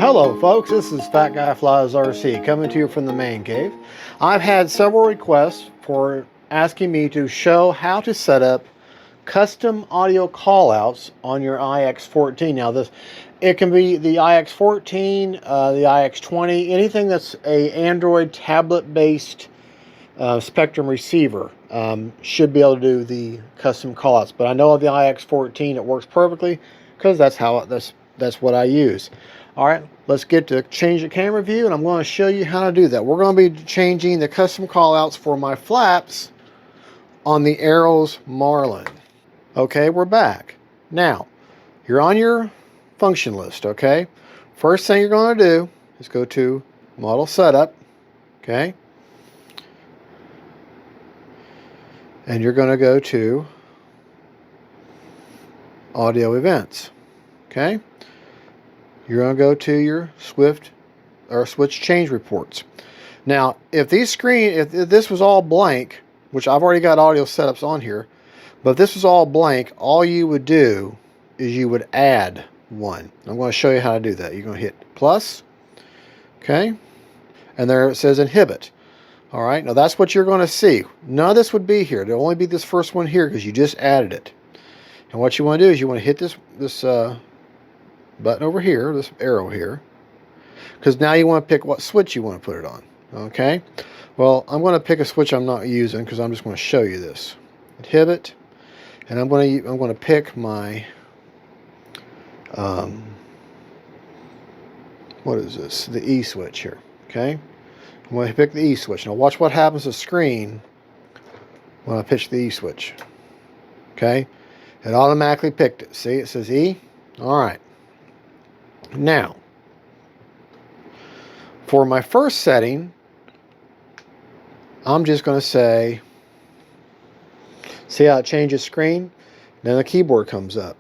Hello folks, this is Fat Guy Flies RC coming to you from the man cave. I've had several requests for asking me to show how to set up custom audio callouts on your IX-14. Now it can be the IX-14, the IX-20, anything that's a Android tablet based Spektrum receiver should be able to do the custom callouts. But I know of the IX-14 it works perfectly because that's what I use. Alright, let's get to change the camera view, and I'm going to show you how to do that. We're going to be changing the custom callouts for my flaps on the Arrows Marlin. Okay, we're back. Now, you're on your function list, okay? First thing you're going to do is go to Model Setup, okay? And you're going to go to Audio Events, okay? You're going to go to your switch change reports. Now, if this was all blank, which I've already got audio setups on here, but if this was all blank, all you would do is you would add one. I'm going to show you how to do that. You're going to hit plus, okay, and there it says inhibit. All right, now that's what you're going to see. None of this would be here. There'll only be this first one here because you just added it. And what you want to do is you want to hit this button over here, this arrow here, because now you want to pick what switch you want to put it on. Okay, well, I'm going to pick a switch I'm not using because I'm just going to show you this. Inhibit, and I'm going to pick my what is this? The E switch here. Okay, I'm going to pick the E switch. Now watch what happens to the screen when I pitch the E switch. Okay, it automatically picked it. See, it says E. All right. Now, for my first setting, I'm just going to say, see how it changes screen? Then the keyboard comes up.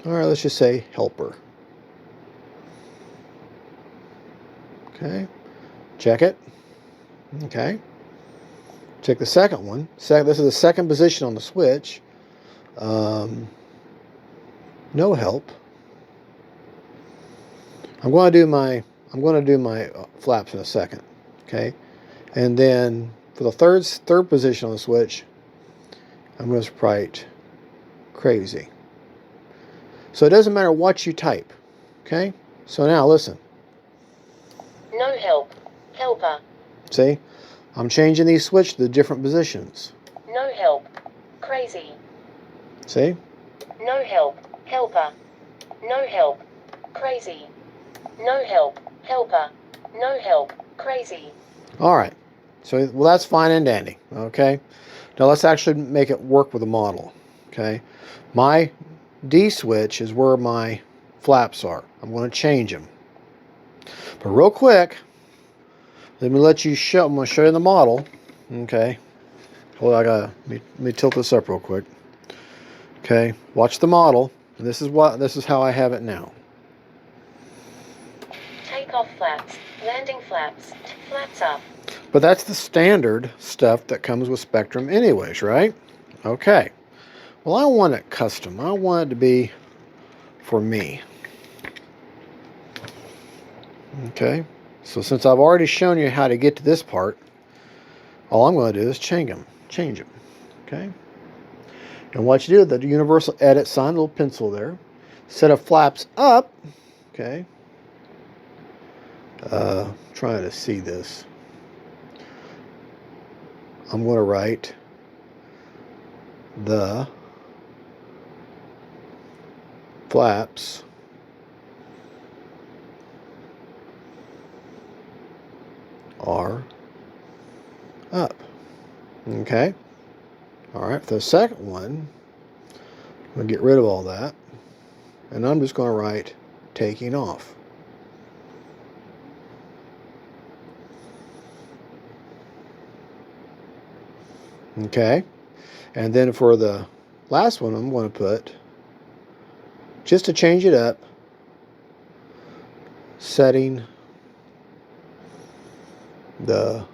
All right, let's just say helper. Okay, check it. Okay, check the second one. This is the second position on the switch. No help. I'm going to do my flaps in a second, okay? And then for the third position on the switch, I'm going to write crazy. So it doesn't matter what you type, okay? So now listen. No help. Helper. See? I'm changing these switches to the different positions. No help. Crazy. See? No help. Helper. No help. Crazy. No help. Helper. No help. Crazy. All right. So, well, that's fine and dandy, okay? Now let's actually make it work with the model, okay? My D switch is where my flaps are. I'm going to change them. But real quick, let me I'm going to show you the model, okay? Hold on, let me tilt this up real quick. Okay, watch the model. And this is how I have it now. Take off flaps, landing flaps, flaps up. But that's the standard stuff that comes with Spektrum anyways, right? Okay. Well, I want it custom. I want it to be for me. Okay. So since I've already shown you how to get to this part, all I'm going to do is change them. Okay. And what you do, the universal edit sign, little pencil there, set of flaps up. Okay. Trying to see this. I'm going to write the flaps are up. Okay. All right. For the second one, I'm going to get rid of all that, and I'm just going to write taking off. Okay, and then for the last one, I'm going to put, just to change it up, setting the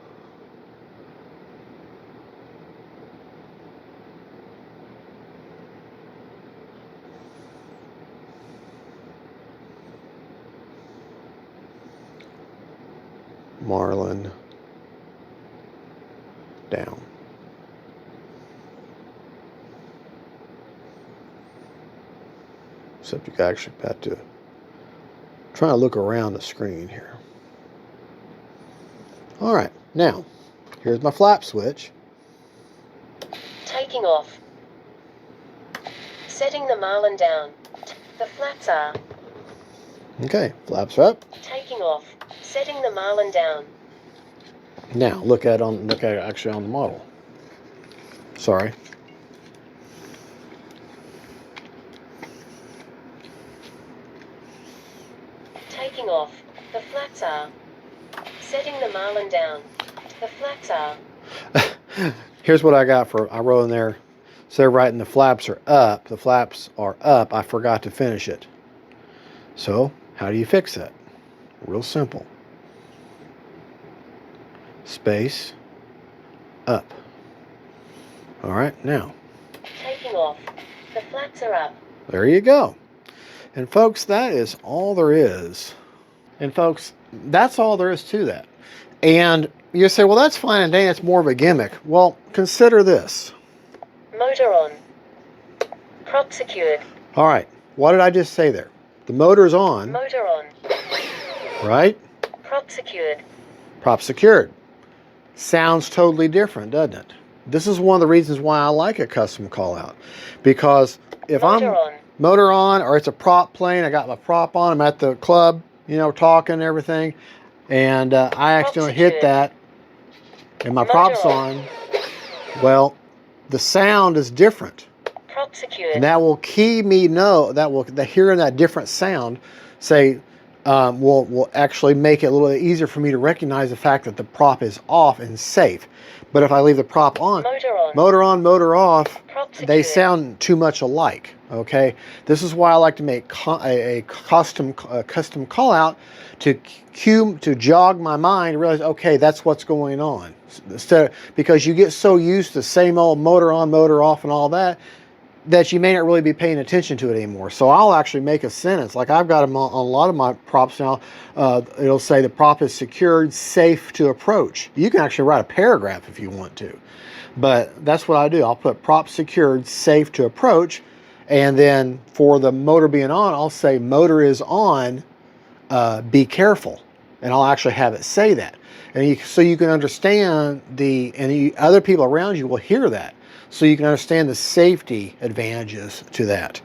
Marlin down. Except you actually have to try to look around the screen here. All right, now here's my flap switch. Taking off. Setting the Marlin down. The flaps are. Okay, flaps are up. Taking off. Setting the Marlin down. Now look at it actually on the model. Sorry. Taking off. The flaps are. Setting the Marlin down. The flaps are. Here's what I got for, I wrote in there, so they're writing the flaps are up. The flaps are up. I forgot to finish it. So how do you fix that? Real simple. Space up. All right, now. Taking off. The flaps are up. There you go. And folks, that is all there is. And folks, that's all there is to that. And you say, well, that's fine and dandy, it's more of a gimmick. Well, consider this. Motor on. Prop secured. All right, what did I just say there? The motor's on. Motor on. Right? Prop secured. Prop secured. Sounds totally different, doesn't it? This is one of the reasons why I like a custom call out. Because if Motor I'm on. motor on, or it's a prop plane, I got my prop on, I'm at the club, you know, talking and everything, and I accidentally hit that, and my prop's on, well, the sound is different. Prop secured. And that will key me know, hearing that different sound, say, will actually make it a little easier for me to recognize the fact that the prop is off and safe. But if I leave the prop on, motor on, motor off, they sound too much alike. Okay, this is why I like to make a custom call out to jog my mind and realize, okay, that's what's going on. Because you get so used to same old motor on, motor off, and all that, that you may not really be paying attention to it anymore. So I'll actually make a sentence. Like I've got them on a lot of my props now. It'll say the prop is secured, safe to approach. You can actually write a paragraph if you want to. But that's what I do. I'll put prop secured, safe to approach. And then for the motor being on, I'll say motor is on, be careful. And I'll actually have it say that. And so you can understand other people around you will hear that. So you can understand the safety advantages to that.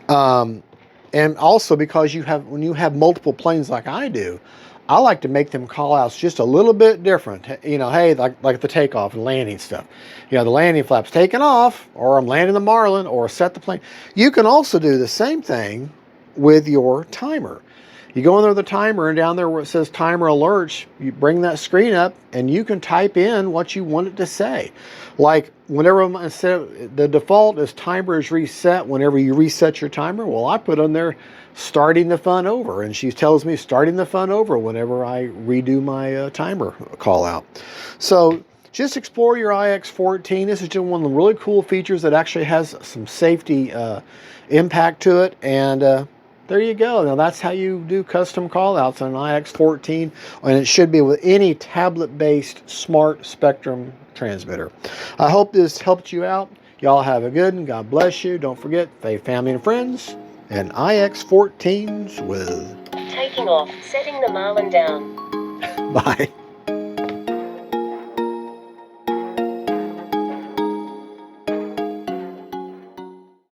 And also because when you have multiple planes like I do, I like to make them call outs just a little bit different. You know, hey, like the takeoff and landing stuff. You know, the landing flaps taking off, or I'm landing the Marlin, or set the plane. You can also do the same thing with your timer. You go in there with the timer, and down there where it says timer alerts, you bring that screen up and you can type in what you want it to say. Like whenever the default is timer is reset whenever you reset your timer. Well, I put on there starting the fun over, and she tells me starting the fun over whenever I redo my timer call out. So just explore your IX-14. This is just one of the really cool features that actually has some safety impact to it. And there you go. Now that's how you do custom callouts on an IX-14, and it should be with any tablet-based smart Spektrum transmitter. I hope this helped you out. Y'all have a good one. God bless you. Don't forget, faith, family, and friends, and IX-14s with Taking off. Setting the Marlin down. Bye.